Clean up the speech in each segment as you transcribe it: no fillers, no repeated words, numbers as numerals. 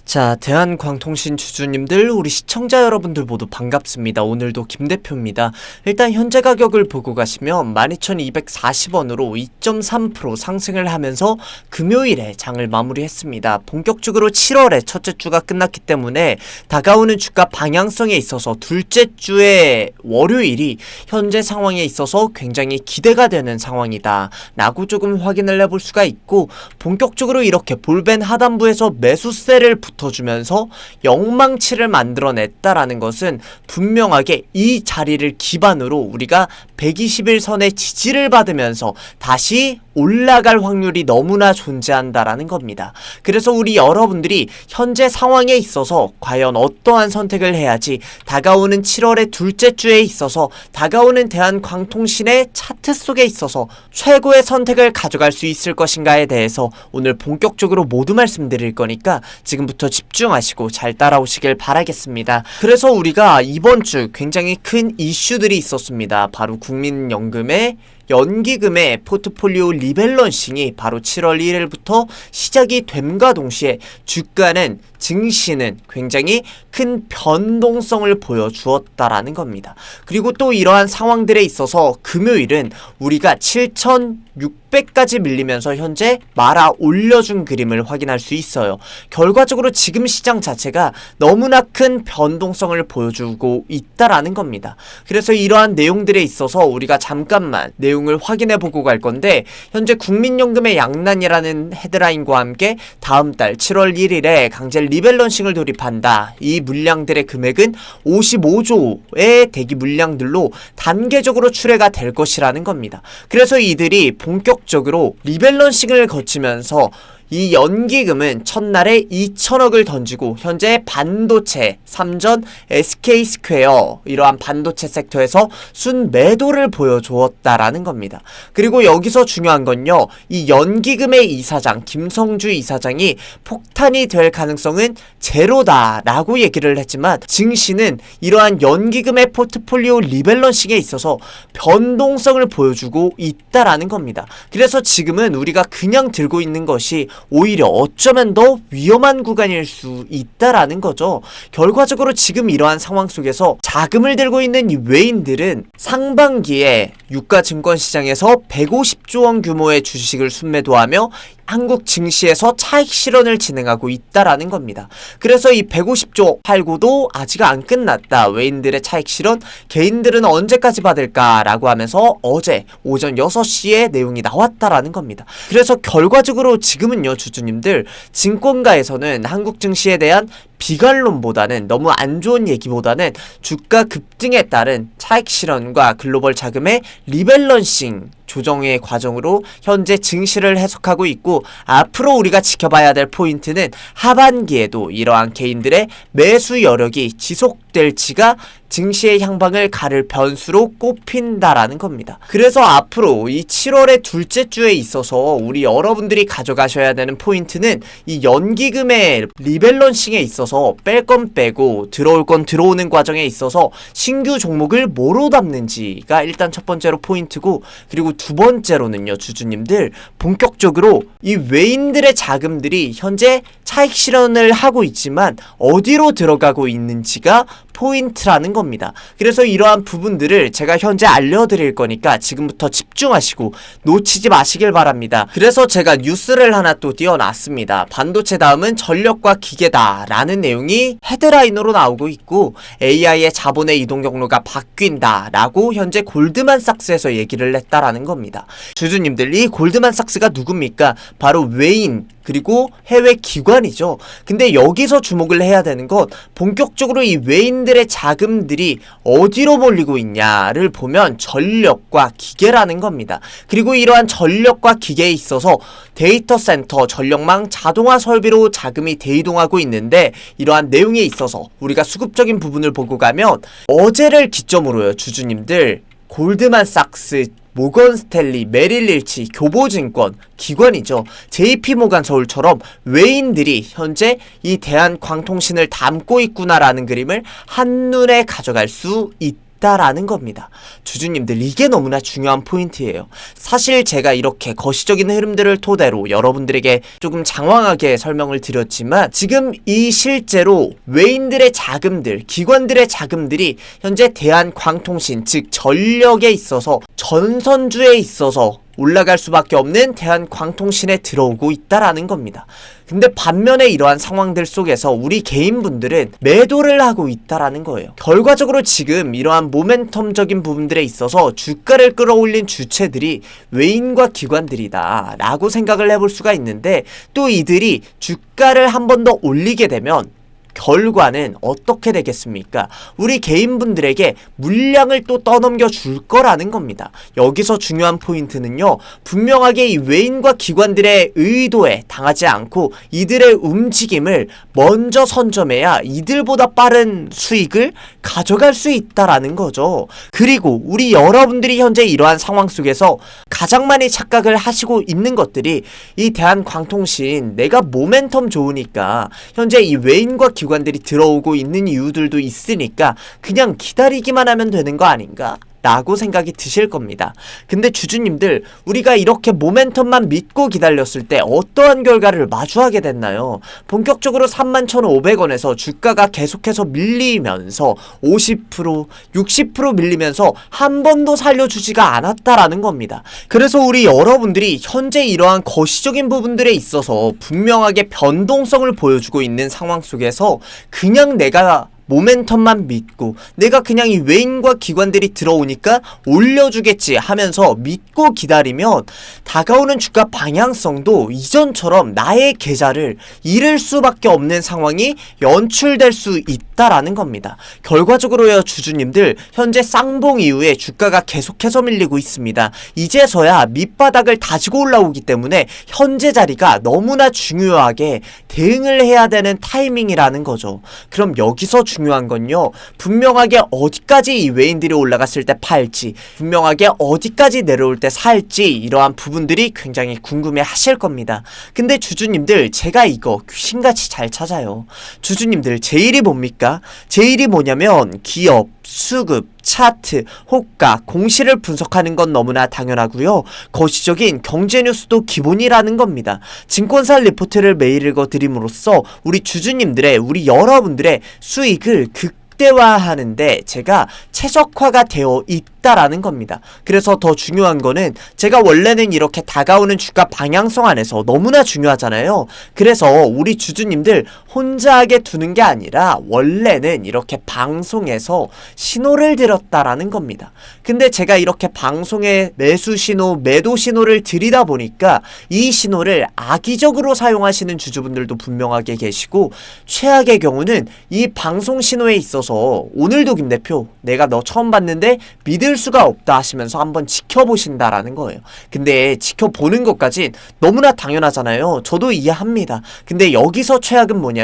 자, 대한광통신 주주님들, 우리 시청자 여러분들 모두 반갑습니다. 오늘도 김대표입니다. 일단 현재 가격을 보고 가시면 12,240원으로 2.3% 상승을 하면서 금요일에 장을 마무리했습니다. 본격적으로 7월에 첫째 주가 끝났기 때문에 다가오는 주가 방향성에 있어서 둘째 주의 월요일이 현재 상황에 있어서 굉장히 기대가 되는 상황이다 라고 조금 확인을 해볼 수가 있고, 본격적으로 이렇게 볼벤 하단부에서 매수세를 붙어주면서 영망치를 만들어냈다라는 것은 분명하게 이 자리를 기반으로 우리가 121선의 지지를 받으면서 다시 올라갈 확률이 너무나 존재한다라는 겁니다. 그래서 우리 여러분들이 현재 상황에 있어서 과연 어떠한 선택을 해야지 다가오는 7월의 둘째 주에 있어서 다가오는 대한광통신의 차트 속에 있어서 최고의 선택을 가져갈 수 있을 것인가에 대해서 오늘 본격적으로 모두 말씀드릴 거니까 지금부터 집중하시고 잘 따라오시길 바라겠습니다. 그래서 우리가 이번 주 굉장히 큰 이슈들이 있었습니다. 바로 국민연금의 연기금의 포트폴리오 리밸런싱이 바로 7월 1일부터 시작이 됨과 동시에 주가는 증시는 굉장히 큰 변동성을 보여주었다라는 겁니다. 그리고 또 이러한 상황들에 있어서 금요일은 우리가 7,600까지 밀리면서 현재 말아 올려준 그림을 확인할 수 있어요. 결과적으로 지금 시장 자체가 너무나 큰 변동성을 보여주고 있다라는 겁니다. 그래서 이러한 내용들에 있어서 우리가 잠깐만 내용을 확인해 보고 갈 건데, 현재 국민연금의 양난이라는 헤드라인과 함께 다음 달 7월 1일에 강제 리밸런싱을 돌입한다. 이 물량들의 금액은 55조의 대기 물량들로 단계적으로 출회가 될 것이라는 겁니다. 그래서 이들이 본격적으로 리밸런싱을 거치면서 이 연기금은 첫날에 2천억을 던지고 현재 반도체, 삼전, SK스퀘어 이러한 반도체 섹터에서 순매도를 보여주었다라는 겁니다. 그리고 여기서 중요한 건요, 이 연기금의 이사장 김성주 이사장이 폭탄이 될 가능성은 제로다라고 얘기를 했지만, 증시는 이러한 연기금의 포트폴리오 리밸런싱에 있어서 변동성을 보여주고 있다라는 겁니다. 그래서 지금은 우리가 그냥 들고 있는 것이 오히려 어쩌면 더 위험한 구간일 수 있다라는 거죠. 결과적으로 지금 이러한 상황 속에서 자금을 들고 있는 이 외인들은 상반기에 유가 증권시장에서 150조 원 규모의 주식을 순매도하며 한국 증시에서 차익 실현을 진행하고 있다라는 겁니다. 그래서 이 150조 팔고도 아직 안 끝났다. 외인들의 차익 실현, 개인들은 언제까지 받을까라고 하면서 어제 오전 6시에 내용이 나왔다라는 겁니다. 그래서 결과적으로 지금은요, 주주님들, 증권가에서는 한국 증시에 대한 비관론보다는, 너무 안 좋은 얘기보다는 주가 급등에 따른 차익 실현과 글로벌 자금의 리밸런싱 조정의 과정으로 현재 증시를 해석하고 있고, 앞으로 우리가 지켜봐야 될 포인트는 하반기에도 이러한 개인들의 매수 여력이 지속될지가 증시의 향방을 가를 변수로 꼽힌다라는 겁니다. 그래서 앞으로 이 7월의 둘째 주에 있어서 우리 여러분들이 가져가셔야 되는 포인트는 이 연기금의 리밸런싱에 있어서 뺄 건 빼고 들어올 건 들어오는 과정에 있어서 신규 종목을 뭐로 담는지가 일단 첫 번째로 포인트고, 그리고 두 번째로는요, 주주님들, 본격적으로 이 외인들의 자금들이 현재 차익 실현을 하고 있지만 어디로 들어가고 있는지가 포인트라는 겁니다. 그래서 이러한 부분들을 제가 현재 알려드릴 거니까 지금부터 집중하시고 놓치지 마시길 바랍니다. 그래서 제가 뉴스를 하나 또 띄워놨습니다. 반도체 다음은 전력과 기계다 라는 내용이 헤드라인으로 나오고 있고, AI의 자본의 이동 경로가 바뀐다 라고 현재 골드만삭스에서 얘기를 했다라는 겁니다. 주주님들, 이 골드만삭스가 누굽니까? 바로 외인 그리고 해외 기관이죠. 근데 여기서 주목을 해야 되는 건 본격적으로 이 외인들의 자금들이 어디로 몰리고 있냐를 보면 전력과 기계라는 겁니다. 그리고 이러한 전력과 기계에 있어서 데이터 센터, 전력망, 자동화 설비로 자금이 대이동하고 있는데, 이러한 내용에 있어서 우리가 수급적인 부분을 보고 가면 어제를 기점으로요, 주주님들, 골드만삭스, 모건 스탠리, 메릴 린치, 교보증권, 기관이죠. JP모간 서울처럼 외인들이 현재 이 대한광통신을 담고 있구나라는 그림을 한눈에 가져갈 수 있다 있다라는 겁니다. 주주님들, 이게 너무나 중요한 포인트예요. 사실 제가 이렇게 거시적인 흐름들을 토대로 여러분들에게 조금 장황하게 설명을 드렸지만, 지금 이 실제로 외인들의 자금들, 기관들의 자금들이 현재 대한광통신, 즉 전력에 있어서, 전선주에 있어서 올라갈 수밖에 없는 대한광통신에 들어오고 있다라는 겁니다. 근데 반면에 이러한 상황들 속에서 우리 개인분들은 매도를 하고 있다라는 거예요. 결과적으로 지금 이러한 모멘텀적인 부분들에 있어서 주가를 끌어올린 주체들이 외인과 기관들이다 라고 생각을 해볼 수가 있는데, 또 이들이 주가를 한 번 더 올리게 되면 결과는 어떻게 되겠습니까? 우리 개인분들에게 물량을 또 떠넘겨 줄 거라는 겁니다. 여기서 중요한 포인트는요, 분명하게 이 외인과 기관들의 의도에 당하지 않고 이들의 움직임을 먼저 선점해야 이들보다 빠른 수익을 가져갈 수 있다라는 거죠. 그리고 우리 여러분들이 현재 이러한 상황 속에서 가장 많이 착각을 하시고 있는 것들이, 이 대한광통신 내가 모멘텀 좋으니까 현재 이 외인과 기관들이 들어오고 있는 이유들도 있으니까 그냥 기다리기만 하면 되는 거 아닌가? 라고 생각이 드실 겁니다. 근데 주주님들, 우리가 이렇게 모멘텀만 믿고 기다렸을 때 어떠한 결과를 마주하게 됐나요? 본격적으로 31,500원에서 주가가 계속해서 밀리면서 50%, 60% 밀리면서 한 번도 살려주지가 않았다라는 겁니다. 그래서 우리 여러분들이 현재 이러한 거시적인 부분들에 있어서 분명하게 변동성을 보여주고 있는 상황 속에서 그냥 내가 모멘텀만 믿고 내가 그냥 이 외인과 기관들이 들어오니까 올려주겠지 하면서 믿고 기다리면 다가오는 주가 방향성도 이전처럼 나의 계좌를 잃을 수밖에 없는 상황이 연출될 수 있다라는 겁니다. 결과적으로요, 주주님들, 현재 쌍봉 이후에 주가가 계속해서 밀리고 있습니다. 이제서야 밑바닥을 다지고 올라오기 때문에 현재 자리가 너무나 중요하게 대응을 해야 되는 타이밍이라는 거죠. 그럼 여기서 중요한 건요, 분명하게 어디까지 이 외인들이 올라갔을 때 팔지, 분명하게 어디까지 내려올 때 살지, 이러한 부분들이 굉장히 궁금해 하실 겁니다. 근데 주주님들, 제가 이거 귀신같이 잘 찾아요. 주주님들, 제일이 뭡니까? 제일이 뭐냐면 기업, 수급, 차트, 호가, 공시를 분석하는 건 너무나 당연하고요. 거시적인 경제 뉴스도 기본이라는 겁니다. 증권사 리포트를 매일 읽어드림으로써 우리 주주님들의, 우리 여러분들의 수익을 극대화하는데 제가 최적화가 되어 있다라는 겁니다. 그래서 더 중요한 거는, 제가 원래는 이렇게 다가오는 주가 방향성 안에서 너무나 중요하잖아요. 그래서 우리 주주님들 혼자 하게 두는 게 아니라 원래는 이렇게 방송에서 신호를 드렸다라는 겁니다. 근데 제가 이렇게 방송에 매수 신호, 매도 신호를 드리다 보니까 이 신호를 악의적으로 사용하시는 주주분들도 분명하게 계시고, 최악의 경우는 이 방송 신호에 있어서 오늘도 김 대표 내가 너 처음 봤는데 믿을 수가 없다 하시면서 한번 지켜보신다라는 거예요. 근데 지켜보는 것까진 너무나 당연하잖아요. 저도 이해합니다. 근데 여기서 최악은 뭐냐면,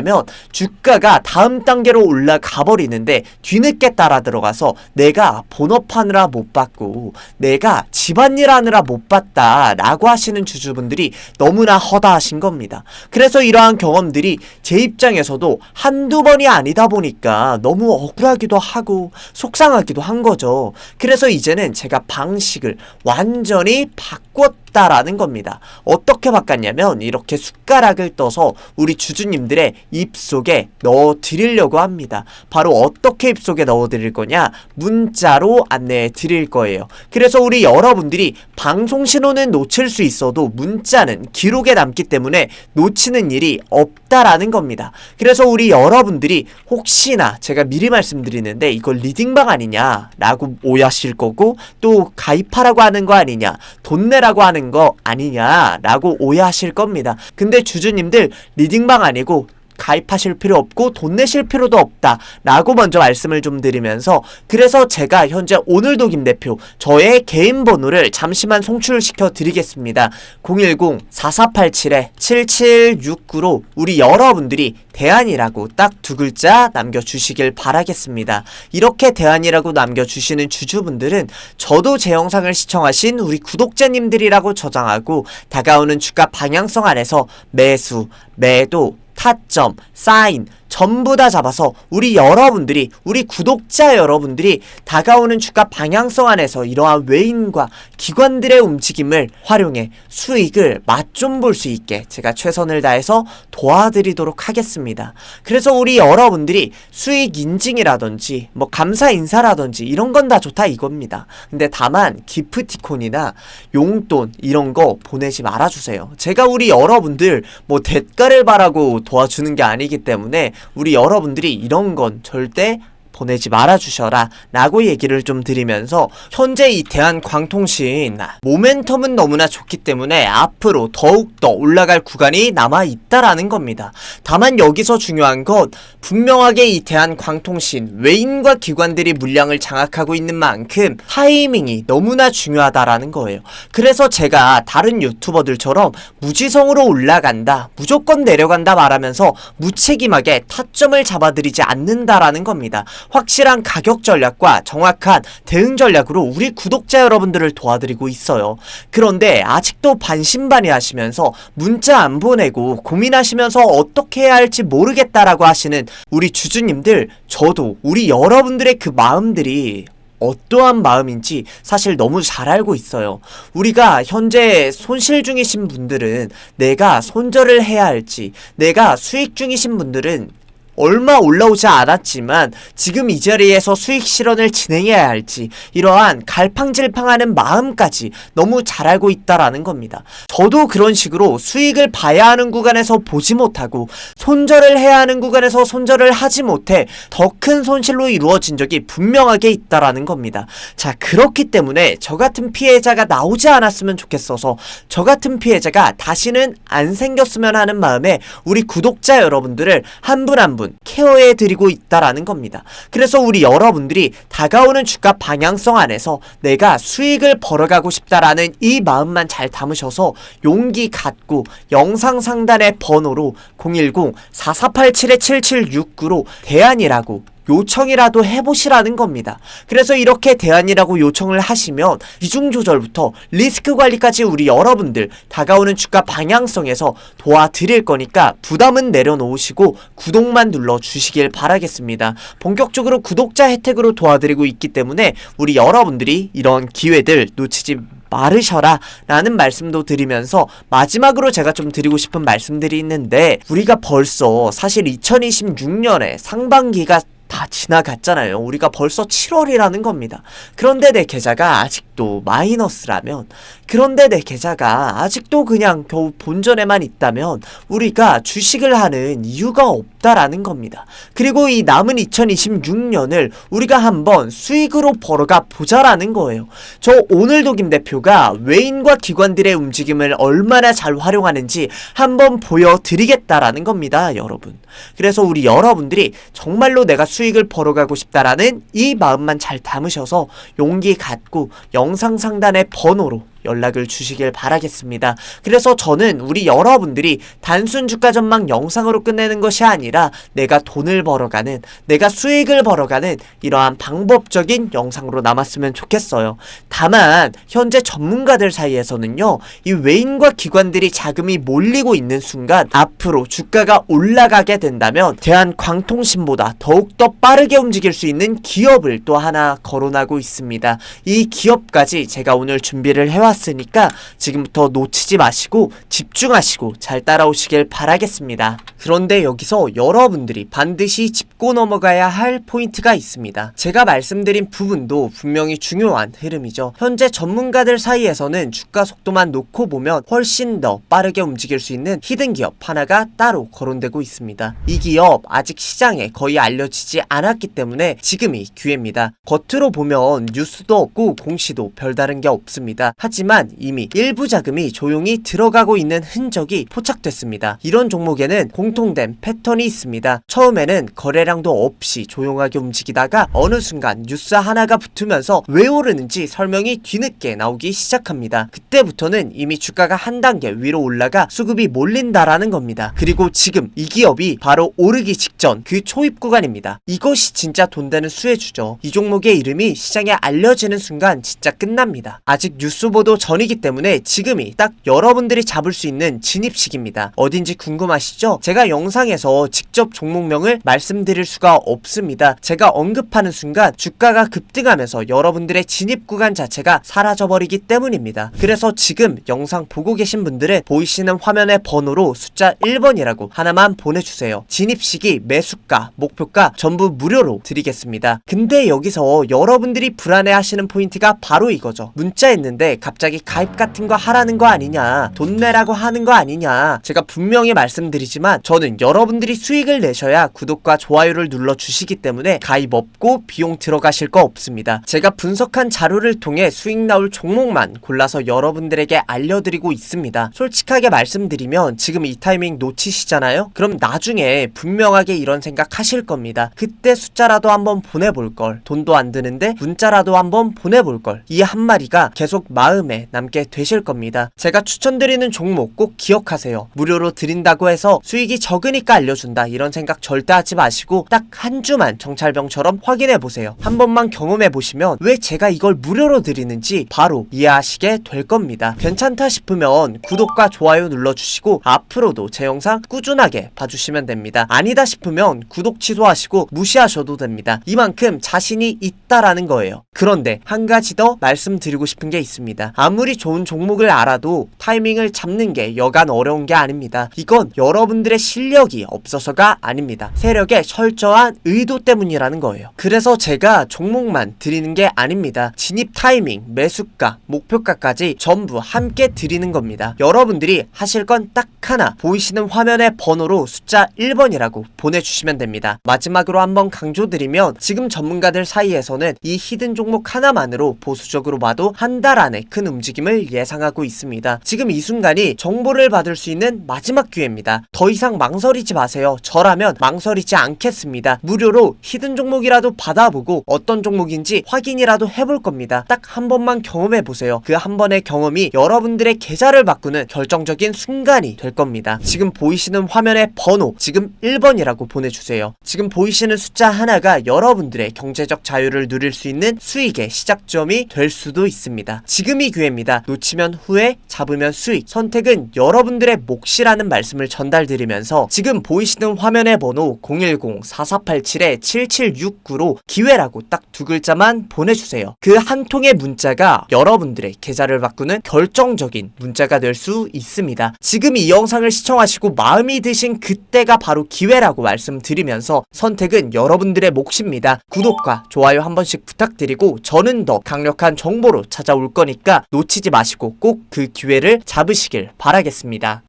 주가가 다음 단계로 올라가 버리는데 뒤늦게 따라 들어가서 내가 본업하느라 못 봤고 내가 집안일 하느라 못 봤다 라고 하시는 주주분들이 너무나 허다하신 겁니다. 그래서 이러한 경험들이 제 입장에서도 한두 번이 아니다 보니까 너무 억울하기도 하고 속상하기도 한 거죠. 그래서 이제는 제가 방식을 완전히 바꿨다라는 겁니다. 어떻게 바꿨냐면, 이렇게 숟가락을 떠서 우리 주주님들의 입속에 넣어 드리려고 합니다. 바로 어떻게 입속에 넣어 드릴 거냐? 문자로 안내해 드릴 거예요. 그래서 우리 여러분들이 방송 신호는 놓칠 수 있어도 문자는 기록에 남기 때문에 놓치는 일이 없다라는 겁니다. 그래서 우리 여러분들이 혹시나, 제가 미리 말씀드리는데 이걸 리딩방 아니냐 라고 오해하실 거고, 또 가입하라고 하는 거 아니냐, 돈 내라고 하는 거 아니냐 라고 오해하실 겁니다. 근데 주주님들, 리딩방 아니고 가입하실 필요 없고 돈 내실 필요도 없다 라고 먼저 말씀을 좀 드리면서, 그래서 제가 현재 오늘도 김 대표 저의 개인 번호를 잠시만 송출시켜 드리겠습니다. 010-4487-7769로 우리 여러분들이 대안이라고 딱 두 글자 남겨주시길 바라겠습니다. 이렇게 대안이라고 남겨주시는 주주분들은 저도 제 영상을 시청하신 우리 구독자님들이라고 저장하고, 다가오는 주가 방향성 안에서 매수, 매도, 타점, 사인, 전부 다 잡아서 우리 여러분들이, 우리 구독자 여러분들이 다가오는 주가 방향성 안에서 이러한 외인과 기관들의 움직임을 활용해 수익을 맛 좀 볼 수 있게 제가 최선을 다해서 도와드리도록 하겠습니다. 그래서 우리 여러분들이 수익 인증이라든지 뭐 감사 인사라든지 이런 건 다 좋다 이겁니다. 근데 다만 기프티콘이나 용돈 이런 거 보내지 말아주세요. 제가 우리 여러분들 뭐 대가를 바라고 도와주는 게 아니기 때문에 우리 여러분들이 이런 건 절대 보내지 말아주셔라 라고 얘기를 좀 드리면서, 현재 이 대한광통신 모멘텀은 너무나 좋기 때문에 앞으로 더욱더 올라갈 구간이 남아있다라는 겁니다. 다만 여기서 중요한 건 분명하게 이 대한광통신 외인과 기관들이 물량을 장악하고 있는 만큼 타이밍이 너무나 중요하다라는 거예요. 그래서 제가 다른 유튜버들처럼 무지성으로 올라간다, 무조건 내려간다 말하면서 무책임하게 타점을 잡아드리지 않는다라는 겁니다. 확실한 가격 전략과 정확한 대응 전략으로 우리 구독자 여러분들을 도와드리고 있어요. 그런데 아직도 반신반의하시면서 문자 안 보내고 고민하시면서 어떻게 해야 할지 모르겠다라고 하시는 우리 주주님들, 저도 우리 여러분들의 그 마음들이 어떠한 마음인지 사실 너무 잘 알고 있어요. 우리가 현재 손실 중이신 분들은 내가 손절을 해야 할지, 내가 수익 중이신 분들은 얼마 올라오지 않았지만 지금 이 자리에서 수익 실현을 진행해야 할지, 이러한 갈팡질팡하는 마음까지 너무 잘 알고 있다라는 겁니다. 저도 그런 식으로 수익을 봐야 하는 구간에서 보지 못하고 손절을 해야 하는 구간에서 손절을 하지 못해 더 큰 손실로 이루어진 적이 분명하게 있다라는 겁니다. 자, 그렇기 때문에 저 같은 피해자가 나오지 않았으면 좋겠어서, 저 같은 피해자가 다시는 안 생겼으면 하는 마음에 우리 구독자 여러분들을 한 분 한 분 케어해드리고 있다라는 겁니다. 그래서 우리 여러분들이 다가오는 주가 방향성 안에서 내가 수익을 벌어가고 싶다라는 이 마음만 잘 담으셔서 용기 갖고 영상 상단의 번호로 010-4487-7769로 대안이라고 요청이라도 해보시라는 겁니다. 그래서 이렇게 대안이라고 요청을 하시면 비중 조절부터 리스크 관리까지 우리 여러분들 다가오는 주가 방향성에서 도와드릴 거니까 부담은 내려놓으시고 구독만 눌러주시길 바라겠습니다. 본격적으로 구독자 혜택으로 도와드리고 있기 때문에 우리 여러분들이 이런 기회들 놓치지 마르셔라 라는 말씀도 드리면서, 마지막으로 제가 좀 드리고 싶은 말씀들이 있는데, 우리가 벌써 사실 2026년에 상반기가 다 지나갔잖아요. 우리가 벌써 7월이라는 겁니다. 그런데 내 계좌가 아직도 마이너스라면, 그런데 내 계좌가 아직도 그냥 겨우 본전에만 있다면 우리가 주식을 하는 이유가 없다라는 겁니다. 그리고 이 남은 2026년을 우리가 한번 수익으로 벌어가 보자라는 거예요. 저 오늘도 김 대표가 외인과 기관들의 움직임을 얼마나 잘 활용하는지 한번 보여드리겠다라는 겁니다, 여러분. 그래서 우리 여러분들이 정말로 내가 수익을 벌어가고 싶다라는 이 마음만 잘 담으셔서 용기 갖고 영상 상단의 번호로 연락을 주시길 바라겠습니다. 그래서 저는 우리 여러분들이 단순 주가 전망 영상으로 끝내는 것이 아니라 내가 돈을 벌어가는, 내가 수익을 벌어가는 이러한 방법적인 영상으로 남았으면 좋겠어요. 다만 현재 전문가들 사이에서는요, 이 외인과 기관들이 자금이 몰리고 있는 순간 앞으로 주가가 올라가게 된다면 대한광통신보다 더욱더 빠르게 움직일 수 있는 기업을 또 하나 거론하고 있습니다. 이 기업까지 제가 오늘 준비를 해왔습니다. 으니까 지금부터 놓치지 마시고 집중하시고 잘 따라오시길 바라겠습니다. 그런데 여기서 여러분들이 반드시 짚고 넘어가야 할 포인트가 있습니다. 제가 말씀드린 부분도 분명히 중요한 흐름이죠. 현재 전문가들 사이에서는 주가 속도만 놓고 보면 훨씬 더 빠르게 움직일 수 있는 히든 기업 하나가 따로 거론되고 있습니다. 이 기업 아직 시장에 거의 알려지지 않았기 때문에 지금이 기회입니다. 겉으로 보면 뉴스도 없고 공시도 별다른 게 없습니다. 하지만 이미 일부 자금이 조용히 들어가고 있는 흔적이 포착됐습니다. 이런 종목에는 공통된 패턴이 있습니다. 처음에는 거래량도 없이 조용하게 움직이다가 어느 순간 뉴스 하나가 붙으면서 왜 오르는지 설명이 뒤늦게 나오기 시작합니다. 그때부터는 이미 주가가 한 단계 위로 올라가 수급이 몰린다라는 겁니다. 그리고 지금 이 기업이 바로 오르기 직전 그 초입 구간입니다. 이것이 진짜 돈 되는 수혜주죠. 이 종목의 이름이 시장에 알려지는 순간 진짜 끝납니다. 아직 뉴스 보도 2도 전이기 때문에 지금이 딱 여러분들이 잡을 수 있는 진입식입니다. 어딘지 궁금하시죠? 제가 영상에서 직접 종목명을 말씀드릴 수가 없습니다. 제가 언급하는 순간 주가가 급등하면서 여러분들의 진입 구간 자체가 사라져버리기 때문입니다. 그래서 지금 영상 보고 계신 분들은 보이시는 화면의 번호로 숫자 1번이라고 하나만 보내주세요. 진입시기, 매수가, 목표가 전부 무료로 드리겠습니다. 근데 여기서 여러분들이 불안해하시는 포인트가 바로 이거죠. 문자 했는데 갑자기 가입 같은 거 하라는 거 아니냐, 돈 내라고 하는 거 아니냐. 제가 분명히 말씀드리지만 저는 여러분들이 수익을 내셔야 구독과 좋아요를 눌러주시기 때문에 가입 없고 비용 들어가실 거 없습니다. 제가 분석한 자료를 통해 수익 나올 종목만 골라서 여러분들에게 알려드리고 있습니다. 솔직하게 말씀드리면 지금 이 타이밍 놓치시잖아요? 그럼 나중에 분명하게 이런 생각 하실 겁니다. 그때 숫자라도 한번 보내볼걸, 돈도 안 드는데 문자라도 한번 보내볼걸. 이 한마디가 계속 마음에 남게 되실 겁니다. 제가 추천드리는 종목 꼭 기억하세요. 무료로 드린다고 해서 수익이 적으니까 알려준다 이런 생각 절대 하지 마시고 딱 한 주만 정찰병처럼 확인해보세요. 한 번만 경험해보시면 왜 제가 이걸 무료로 드리는지 바로 이해하시게 될 겁니다. 괜찮다 싶으면 구독과 좋아요 눌러주시고 앞으로도 제 영상 꾸준하게 봐주시면 됩니다. 아니다 싶으면 구독 취소하시고 무시하셔도 됩니다. 이만큼 자신이 있다라는 거예요. 그런데 한 가지 더 말씀드리고 싶은 게 있습니다. 아무리 좋은 종목을 알아도 타이밍을 잡는 게 여간 어려운 게 아닙니다. 이건 여러분들의 실력이 없어서가 아닙니다. 세력의 철저한 의도 때문이라는 거예요. 그래서 제가 종목만 드리는 게 아닙니다. 진입 타이밍, 매수가, 목표가까지 전부 함께 드리는 겁니다. 여러분들이 하실 건 딱 하나, 보이시는 화면의 번호로 숫자 1번이라고 보내주시면 됩니다. 마지막으로 한번 강조드리면 지금 전문가들 사이에서는 이 히든 종목 하나만으로 보수적으로 봐도 한 달 안에 큰 움직임을 예상하고 있습니다. 지금 이 순간이 정보를 받을 수 있는 마지막 기회입니다. 더 이상 망설이지 마세요. 저라면 망설이지 않겠습니다. 무료로 히든 종목이라도 받아보고 어떤 종목인지 확인이라도 해볼 겁니다. 딱 한 번만 경험해보세요. 그 한 번의 경험이 여러분들의 계좌를 바꾸는 결정적인 순간이 될 겁니다. 지금 보이시는 화면의 번호 지금 1번이라고 보내주세요. 지금 보이시는 숫자 하나가 여러분들의 경제적 자유를 누릴 수 있는 수익의 시작점이 될 수도 있습니다. 지금이 기회입니다. 놓치면 후회, 잡으면 수익. 선택은 여러분들의 몫이라는 말씀을 전달드리면서 지금 보이시는 화면의 번호 010-4487-7769로 기회라고 딱 두 글자만 보내주세요. 그 한 통의 문자가 여러분들의 계좌를 바꾸는 결정적인 문자가 될 수 있습니다. 지금 이 영상을 시청하시고 마음이 드신 그때가 바로 기회라고 말씀드리면서 선택은 여러분들의 몫입니다. 구독과 좋아요 한 번씩 부탁드리고 저는 더 강력한 정보로 찾아올 거니까 놓치지 마시고 꼭 그 기회를 잡으시길 바라겠습니다.